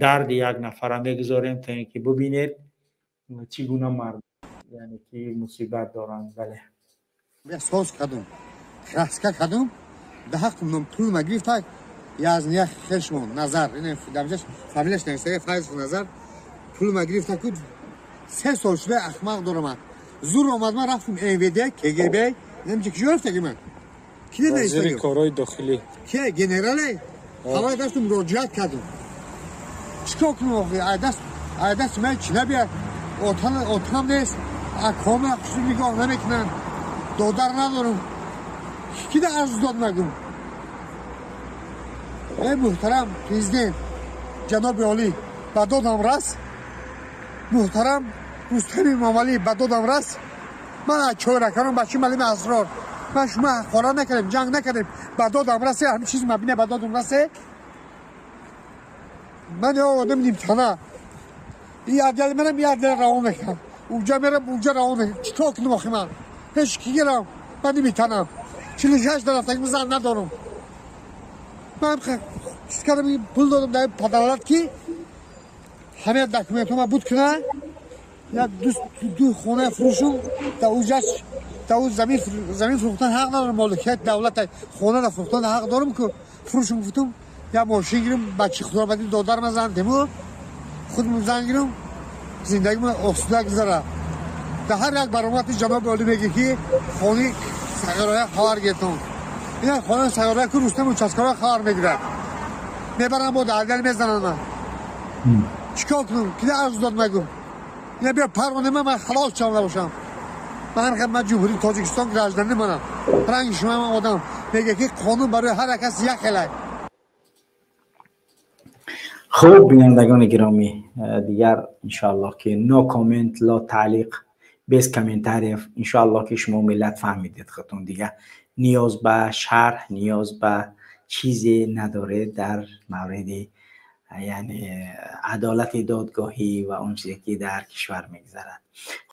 درد یک نفر میگذاریم تا اینکه ببینید چگونه مرد یعنی که مصیبت دارند. بله احساس کردم خسکه کردم ده حق من پول مگرفت یازنیه خشمون نظر این فامیلش نمیشه فایز نظر پول مگرفت کود 3 سال شده احمق دارم زور اومد من رفتم ایویدی KGB نمیشه کی گرفت من کی وزیر کارهای داخلی کی گنراله حالا داشتم مراجعت کردم چیکار کنم عادت من چی نبیاد اوتان نیست کامل خصوصی نگاه نمیکنن دادر ندارم کی ده عرض داد نگم ای محترم پرزیدنت جناب عالی با دادم راست محترم رستم امامعلی با دادم راست من چهره کردم بچه ملیم اسرار من شما خورا نکردیم جنگ نکردیم با دادم راسته همین چیز مبینه با دادم راسته من یا آدم نمیتونه این عدل منم این عدل روان میکنم اونجا میرم اونجا روان میکنم چطور کنم آخی من هیچ کی گیرم من نمیتونم 46 درفتک زن ندارم من چیز کردم پول دادم در پدرالت که همه دکومنت ما بود کنه یا دو خونه فروشم تا اونجاش تا اون زمین فروختن حق ندارم مالکیت دولت خونه را فروختن حق دارم که فروشم گفتم یا ماشین گیرم بچه خدا بدی دادر مزن دمو خودم زن گیرم زندگی من اصلا گذره در هر یک برامت جناب عالی میگه که خونه سگرای خواهر گیتون این خونه سگرای که رستم و چسکرای خواهر میگیره میبرم با دردل میزنن من چیکار کنم که عرض داد مگم یا بیا پروانه من خلاص شم نباشم من جمهوری تاجیکستان گراجدنی منم رنگ شما من آدم میگه که قانون برای هر کس یک خلای. خوب بینندگان گرامی دیگر انشالله که نو کامنت لا تعلیق بیس کامنتاری انشالله که شما ملت فهمیدید خودتون دیگه نیاز به شرح نیاز به چیزی نداره در مورد یعنی عدالت دادگاهی و اون چیزی که در کشور میگذرد.